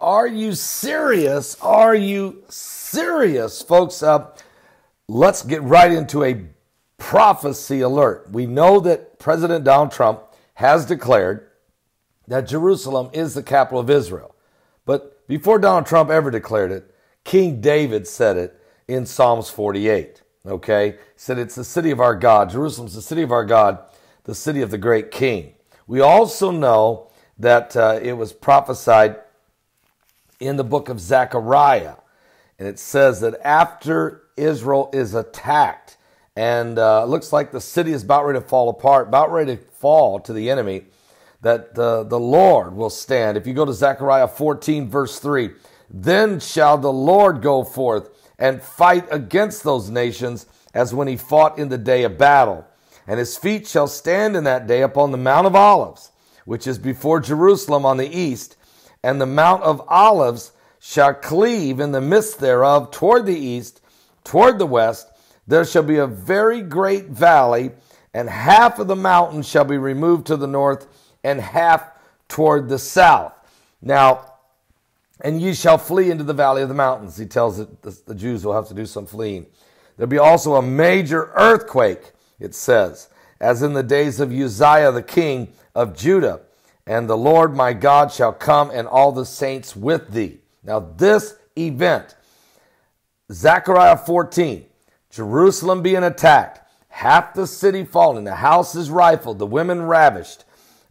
Are you serious? Are you serious, folks? Let's get right into a prophecy alert. We know that President Donald Trump has declared that Jerusalem is the capital of Israel. But before Donald Trump ever declared it, King David said it in Psalms 48. Okay? He said it's the city of our God. Jerusalem's the city of our God, the city of the great king. We also know that it was prophesied in the book of Zechariah. And it says that after Israel is attacked, and it looks like the city is about ready to fall apart, about ready to fall to the enemy, that the Lord will stand. If you go to Zechariah 14, verse 3, then shall the Lord go forth and fight against those nations as when he fought in the day of battle. And his feet shall stand in that day upon the Mount of Olives, which is before Jerusalem on the east, and the Mount of Olives shall cleave in the midst thereof toward the east, toward the west. There shall be a very great valley, and half of the mountain shall be removed to the north, and half toward the south. Now, and ye shall flee into the valley of the mountains. He tells it the Jews will have to do some fleeing. There'll be also a major earthquake, it says, as in the days of Uzziah the king of Judah. And the Lord my God shall come, and all the saints with thee. Now this event, Zechariah 14, Jerusalem being attacked, half the city falling, the house is rifled, the women ravished,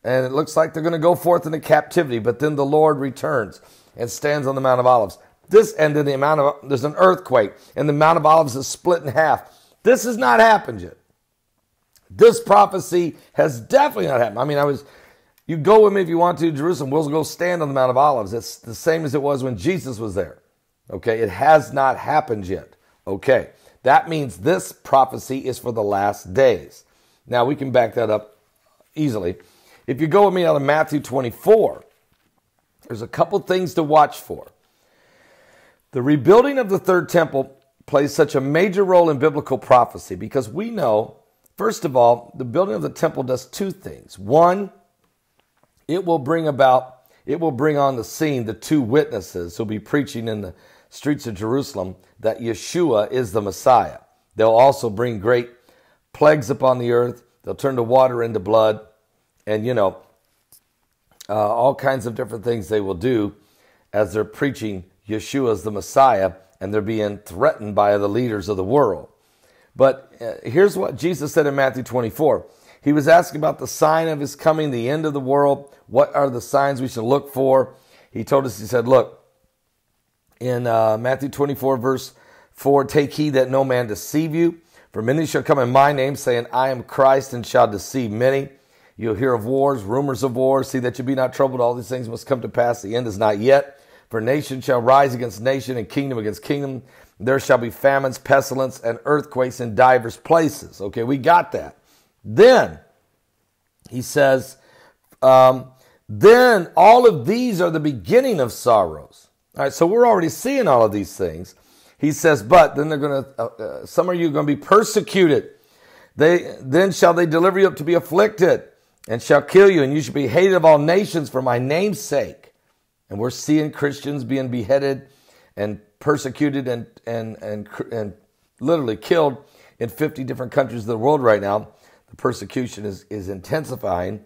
and it looks like they're going to go forth into captivity, but then the Lord returns and stands on the Mount of Olives. There's an earthquake, and the Mount of Olives is split in half. This has not happened yet. This prophecy has definitely not happened. You go with me if you want to, Jerusalem. We'll go stand on the Mount of Olives. It's the same as it was when Jesus was there. Okay, it has not happened yet. Okay, that means this prophecy is for the last days. Now, we can back that up easily. If you go with me out of Matthew 24, there's a couple things to watch for. The rebuilding of the third temple plays such a major role in biblical prophecy because we know, first of all, the building of the temple does two things. One, it will bring on the scene the two witnesses who'll be preaching in the streets of Jerusalem that Yeshua is the Messiah. They'll also bring great plagues upon the earth. They'll turn the water into blood. And, all kinds of different things they will do as they're preaching Yeshua is the Messiah, and they're being threatened by the leaders of the world. But here's what Jesus said in Matthew 24. He was asking about the sign of his coming, the end of the world. What are the signs we should look for? He told us, he said, look, in Matthew 24, verse 4, take heed that no man deceive you. For many shall come in my name, saying, I am Christ, and shall deceive many. You'll hear of wars, rumors of wars. See that you be not troubled. All these things must come to pass. The end is not yet. For nation shall rise against nation, and kingdom against kingdom. There shall be famines, pestilence, and earthquakes in divers places. Okay, we got that. Then, he says, then all of these are the beginning of sorrows. All right, so we're already seeing all of these things. He says, but then they're going to, some of you are going to be persecuted. Then shall they deliver you up to be afflicted, and shall kill you, and you shall be hated of all nations for my name's sake. And we're seeing Christians being beheaded and persecuted and literally killed in 50 different countries of the world right now. The persecution is intensifying.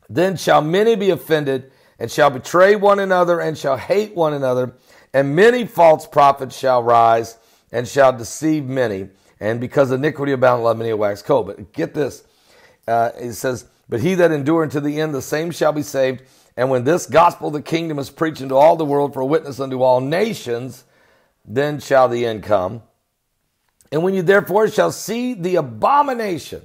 Then shall many be offended, and shall betray one another, and shall hate one another. And many false prophets shall rise, and shall deceive many. And because iniquity abound, love many will wax cold. But get this. It says, but he that endure unto the end, the same shall be saved. And when this gospel of the kingdom is preached into all the world for a witness unto all nations, then shall the end come. And when you therefore shall see the abomination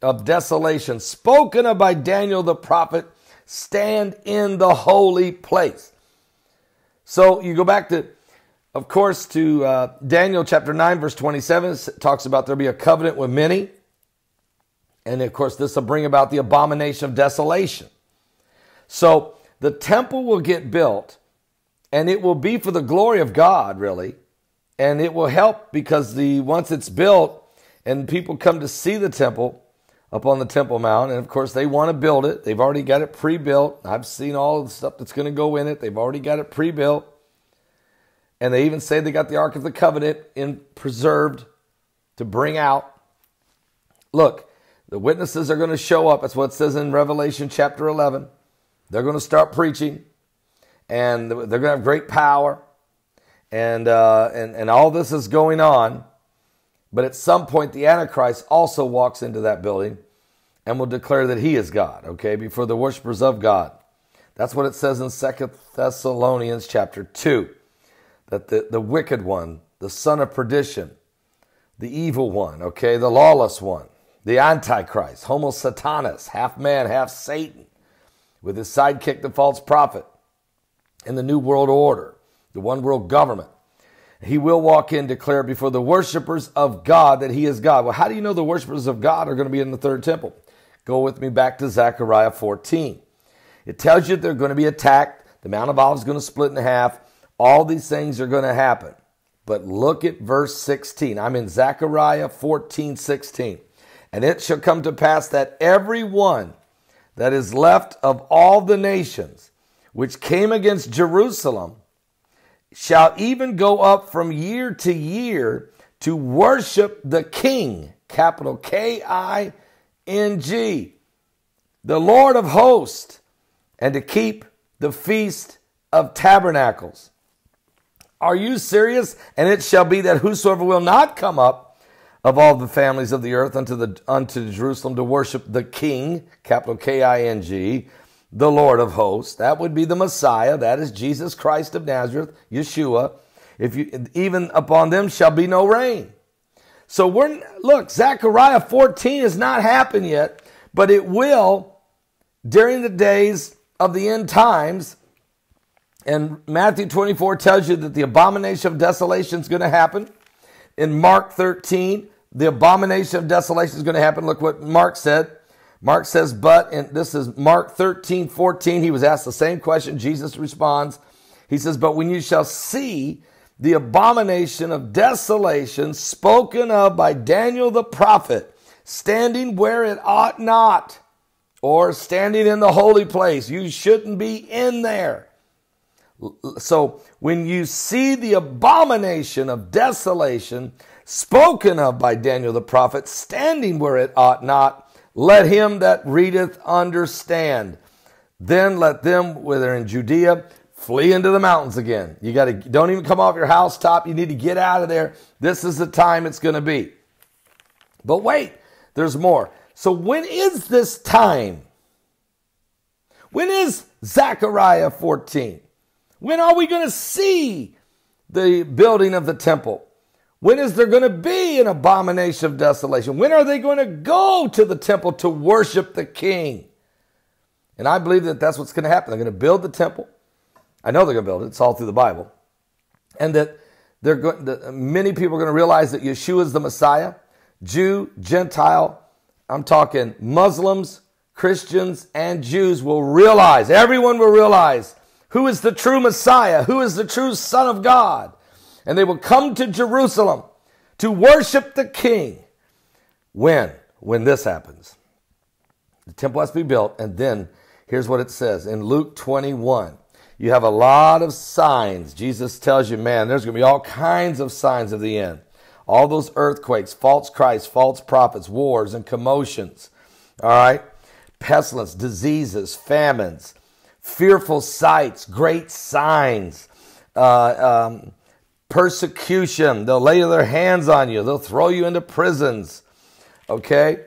of desolation spoken of by Daniel the prophet stand in the holy place. So you go back to, of course, to Daniel chapter 9, verse 27. It talks about there'll be a covenant with many. And of course, this will bring about the abomination of desolation. So the temple will get built, and it will be for the glory of God, really. And it will help because once it's built and people come to see the temple, up on the Temple Mount. And of course, they want to build it. They've already got it pre-built. I've seen all the stuff that's going to go in it. They've already got it pre-built. And they even say they got the Ark of the Covenant preserved to bring out. Look, the witnesses are going to show up. That's what it says in Revelation chapter 11. They're going to start preaching, and they're going to have great power, and all this is going on. But at some point, the Antichrist also walks into that building and will declare that he is God, okay, before the worshipers of God. That's what it says in 2 Thessalonians chapter 2, that the wicked one, the son of perdition, the evil one, okay, the lawless one, the Antichrist, Homo Satanas, half man, half Satan, with his sidekick, the false prophet, in the New World Order, the one world government. He will walk in, declare before the worshipers of God that he is God. Well, how do you know the worshipers of God are going to be in the third temple? Go with me back to Zechariah 14. It tells you they're going to be attacked. The Mount of Olives is going to split in half. All these things are going to happen. But look at verse 16. I'm in Zechariah 14:16. And it shall come to pass that every one that is left of all the nations which came against Jerusalem shall even go up from year to year to worship the King, capital K-I-N-G, the Lord of hosts, and to keep the Feast of Tabernacles. Are you serious? And it shall be that whosoever will not come up of all the families of the earth unto Jerusalem to worship the King, capital K-I-N-G, the Lord of hosts. That would be the Messiah. That is Jesus Christ of Nazareth, Yeshua. Even upon them shall be no rain. So look, Zechariah 14 has not happened yet, but it will during the days of the end times. And Matthew 24 tells you that the abomination of desolation is going to happen. In Mark 13, the abomination of desolation is going to happen. Look what Mark said. Mark says, and this is Mark 13:14. He was asked the same question. Jesus responds. He says, but when you shall see the abomination of desolation spoken of by Daniel the prophet, standing where it ought not, or standing in the holy place. You shouldn't be in there. So when you see the abomination of desolation spoken of by Daniel the prophet, standing where it ought not, let him that readeth understand. Then let them, whether in Judea, flee into the mountains again. Don't even come off your housetop. You need to get out of there. This is the time it's going to be. But wait, there's more. So when is this time? When is Zechariah 14? When are we going to see the building of the temple? When is there going to be an abomination of desolation? When are they going to go to the temple to worship the King? And I believe that that's what's going to happen. They're going to build the temple. I know they're going to build it. It's all through the Bible. And that many people are going to realize that Yeshua is the Messiah. Jew, Gentile, I'm talking Muslims, Christians, and Jews will realize, everyone will realize who is the true Messiah, who is the true Son of God. And they will come to Jerusalem to worship the King. When this happens, the temple has to be built. And then here's what it says in Luke 21. You have a lot of signs. Jesus tells you, man, there's going to be all kinds of signs of the end. All those earthquakes, false Christs, false prophets, wars and commotions. All right. Pestilence, diseases, famines, fearful sights, great signs, persecution. They'll lay their hands on you. They'll throw you into prisons. Okay?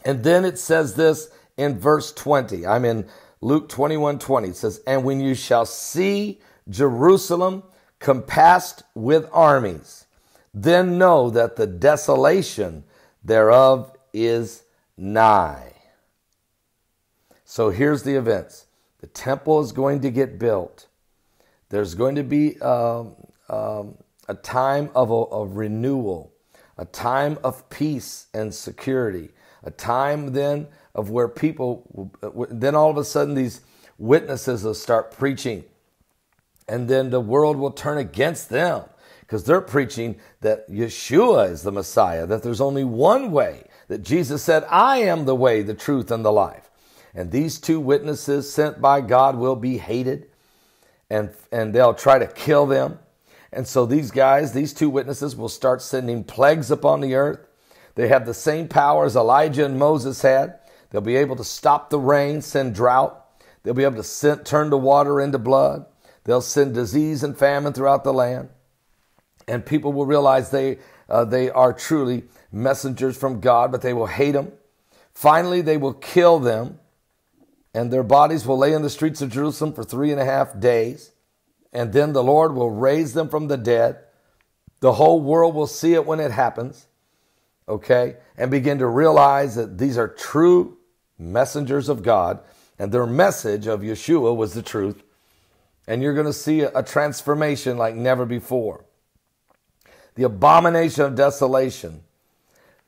And then it says this in verse 20. I'm in Luke 21:20. It says, and when you shall see Jerusalem compassed with armies, then know that the desolation thereof is nigh. So here's the events. The temple is going to get built. There's going to be a time of renewal, a time of peace and security, a time then of where people, then all of a sudden these witnesses will start preaching, and then the world will turn against them because they're preaching that Yeshua is the Messiah, that there's only one way, that Jesus said, I am the way, the truth, and the life. And these two witnesses sent by God will be hated, and they'll try to kill them. And so these guys, these two witnesses, will start sending plagues upon the earth. They have the same power as Elijah and Moses had. They'll be able to stop the rain, send drought. They'll be able to turn the water into blood. They'll send disease and famine throughout the land. And people will realize they are truly messengers from God, but they will hate them. Finally, they will kill them, and their bodies will lay in the streets of Jerusalem for 3.5 days. And then the Lord will raise them from the dead. The whole world will see it when it happens, okay, and begin to realize that these are true messengers of God, and their message of Yeshua was the truth. And you're going to see a transformation like never before. The abomination of desolation.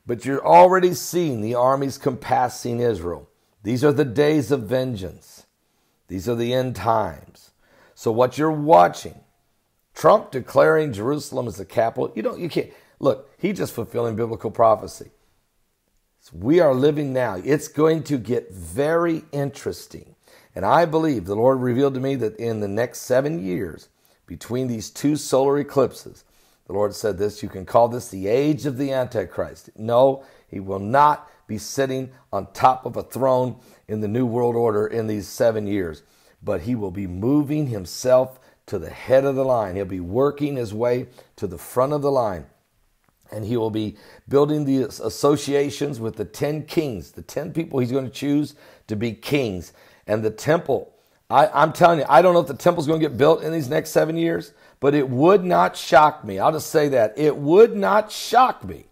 But you're already seeing the armies compassing Israel. These are the days of vengeance. These are the end times. So what you're watching, Trump declaring Jerusalem as the capital, you can't, look, he's just fulfilling biblical prophecy. So we are living now. It's going to get very interesting. And I believe the Lord revealed to me that in the next 7 years, between these two solar eclipses, the Lord said this, you can call this the age of the Antichrist. No, he will not be sitting on top of a throne in the New World Order in these 7 years. But he will be moving himself to the head of the line. He'll be working his way to the front of the line. And he will be building the associations with the 10 kings, the 10 people he's going to choose to be kings. And the temple, I'm telling you, I don't know if the temple's going to get built in these next 7 years, but it would not shock me. I'll just say that. It would not shock me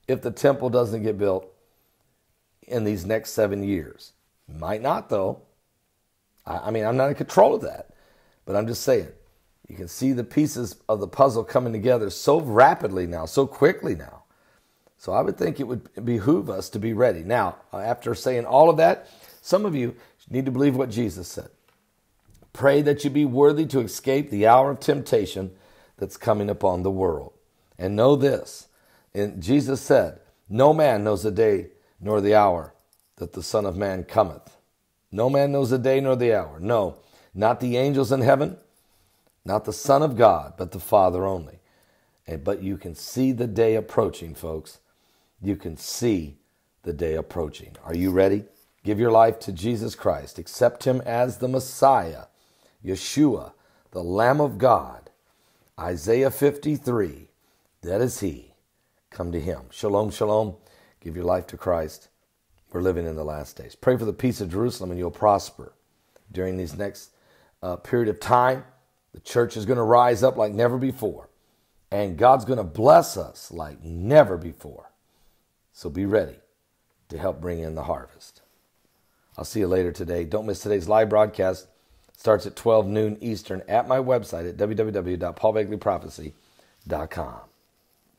if the temple doesn't get built in these next 7 years. Might not, though. I mean, I'm not in control of that. But I'm just saying, you can see the pieces of the puzzle coming together so rapidly now, so quickly now. So I would think it would behoove us to be ready. Now, after saying all of that, some of you need to believe what Jesus said. Pray that you be worthy to escape the hour of temptation that's coming upon the world. And know this, and Jesus said, no man knows the day nor the hour that the Son of Man cometh. No man knows the day nor the hour. No, not the angels in heaven, not the Son of God, but the Father only. But you can see the day approaching, folks. You can see the day approaching. Are you ready? Give your life to Jesus Christ. Accept him as the Messiah, Yeshua, the Lamb of God. Isaiah 53, that is he. Come to him. Shalom, shalom. Give your life to Christ. We're living in the last days. Pray for the peace of Jerusalem and you'll prosper. During these next period of time, the church is going to rise up like never before. And God's going to bless us like never before. So be ready to help bring in the harvest. I'll see you later today. Don't miss today's live broadcast. It starts at 12 noon Eastern at my website at www.paulbegleyprophecy.com.